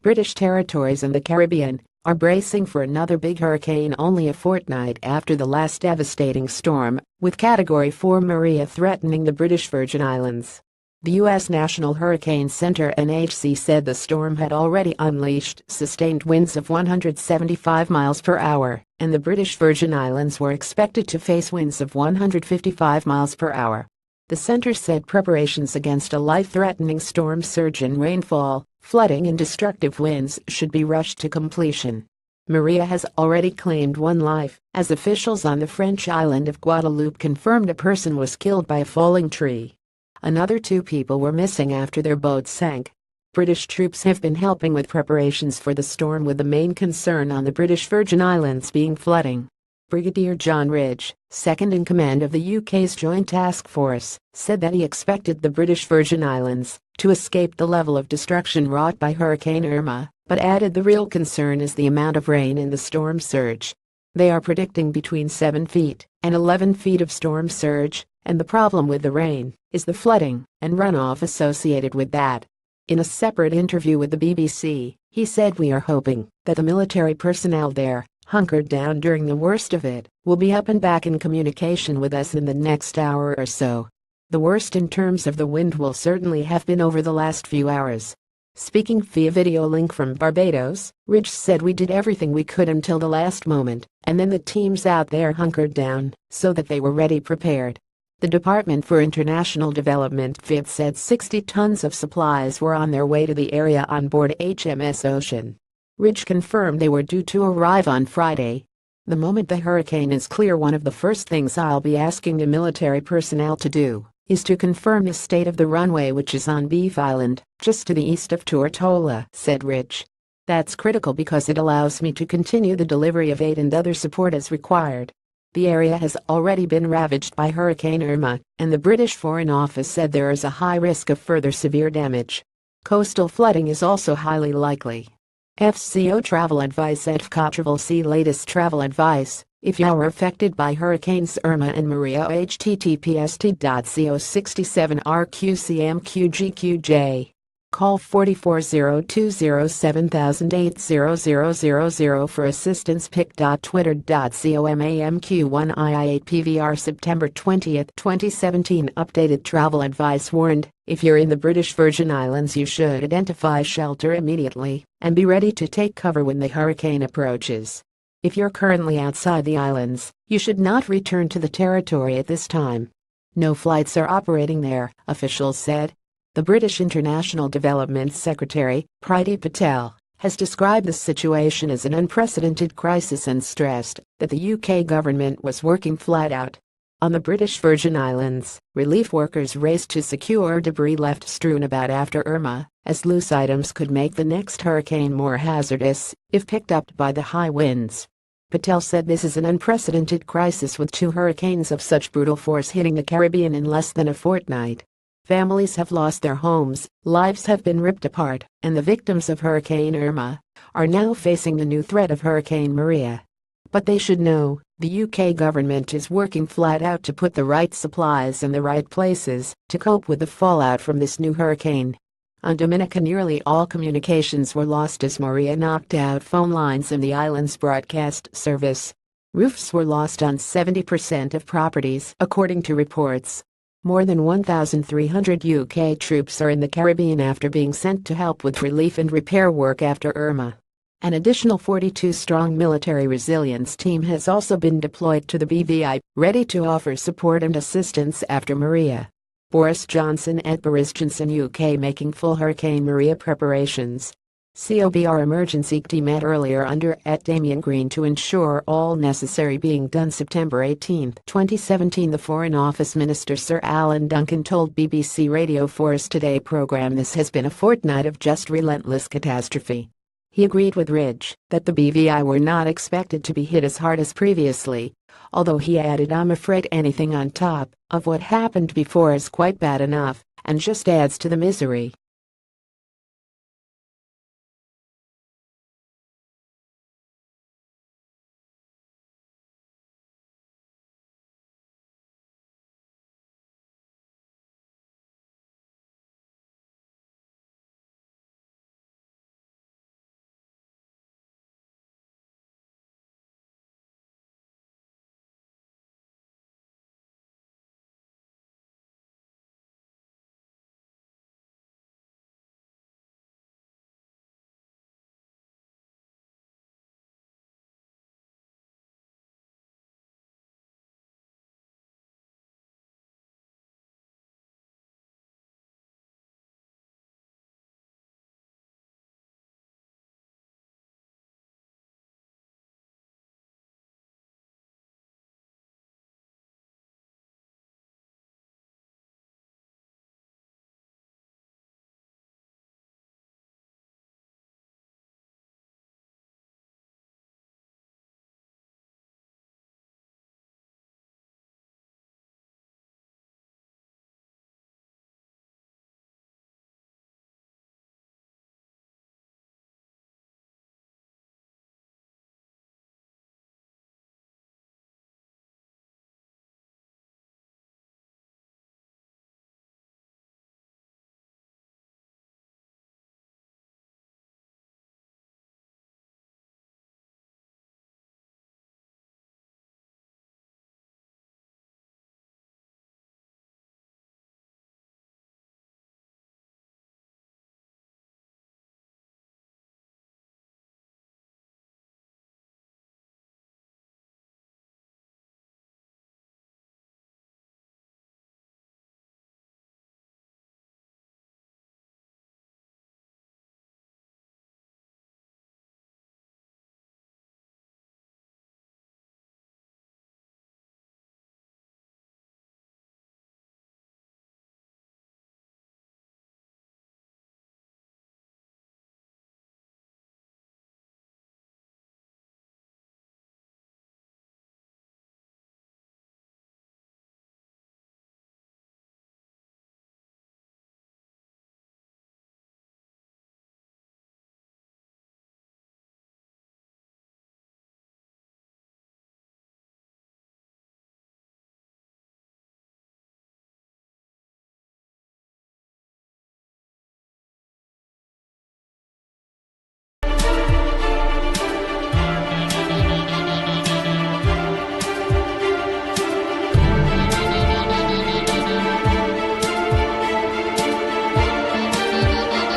British territories and the Caribbean are bracing for another big hurricane only a fortnight after the last devastating storm, with Category 4 Maria threatening the British Virgin Islands. The U.S. National Hurricane Center (NHC) said the storm had already unleashed sustained winds of 175 miles per hour, and the British Virgin Islands were expected to face winds of 155 miles per hour. The center said preparations against a life-threatening storm surge in rainfall, flooding and destructive winds should be rushed to completion. Maria has already claimed one life, as officials on the French island of Guadeloupe confirmed a person was killed by a falling tree. Another 2 people were missing after their boat sank. British troops have been helping with preparations for the storm, with the main concern on the British Virgin Islands being flooding. Brigadier John Ridge, second in command of the UK's Joint Task Force, said that he expected the British Virgin Islands to escape the level of destruction wrought by Hurricane Irma, but added the real concern is the amount of rain in the storm surge. They are predicting between 7 feet and 11 feet of storm surge, and the problem with the rain is the flooding and runoff associated with that. In a separate interview with the BBC, he said, "We are hoping that the military personnel there, hunkered down during the worst of it, will be up and back in communication with us in the next hour or so. The worst in terms of the wind will certainly have been over the last few hours." Speaking via video link from Barbados, Ridge said, "We did everything we could until the last moment, and then the teams out there hunkered down so that they were ready, prepared." The Department for International Development (FID) said 60 tons of supplies were on their way to the area on board HMS Ocean. Ridge confirmed they were due to arrive on Friday. "The moment the hurricane is clear, one of the first things I'll be asking the military personnel to do is to confirm the state of the runway, which is on Beef Island, just to the east of Tortola," said Ridge. "That's critical because it allows me to continue the delivery of aid and other support as required." The area has already been ravaged by Hurricane Irma, and the British Foreign Office said there is a high risk of further severe damage. Coastal flooding is also highly likely. FCO travel advice at FCO. See latest travel advice if you are affected by Hurricanes Irma and Maria. https://t.co67rqcmqgqj. Call 440207800000 for assistance. pic.twitter.com/MAMQ1II8PVR September 20, 2017. Updated travel advice warned, if you're in the British Virgin Islands you should identify shelter immediately and be ready to take cover when the hurricane approaches. If you're currently outside the islands, you should not return to the territory at this time. No flights are operating there, officials said. The British International Development Secretary, Priti Patel, has described the situation as an unprecedented crisis and stressed that the UK government was working flat out. On the British Virgin Islands, relief workers raced to secure debris left strewn about after Irma, as loose items could make the next hurricane more hazardous if picked up by the high winds. Patel said this is an unprecedented crisis, with 2 hurricanes of such brutal force hitting the Caribbean in less than a fortnight. Families have lost their homes, lives have been ripped apart, and the victims of Hurricane Irma are now facing the new threat of Hurricane Maria. But they should know, the UK government is working flat out to put the right supplies in the right places to cope with the fallout from this new hurricane. On Dominica, nearly all communications were lost as Maria knocked out phone lines in the island's broadcast service. Roofs were lost on 70% of properties, according to reports. More than 1,300 UK troops are in the Caribbean after being sent to help with relief and repair work after Irma. An additional 42-strong military resilience team has also been deployed to the BVI, ready to offer support and assistance after Maria. Boris Johnson at Boris Johnson UK making full Hurricane Maria preparations. COBR emergency team met earlier under at Damien Green to ensure all necessary being done. September 18, 2017. The Foreign Office Minister Sir Alan Duncan told BBC Radio 4's Today programme this has been a fortnight of just relentless catastrophe. He agreed with Ridge that the BVI were not expected to be hit as hard as previously, although he added, "I'm afraid anything on top of what happened before is quite bad enough and just adds to the misery."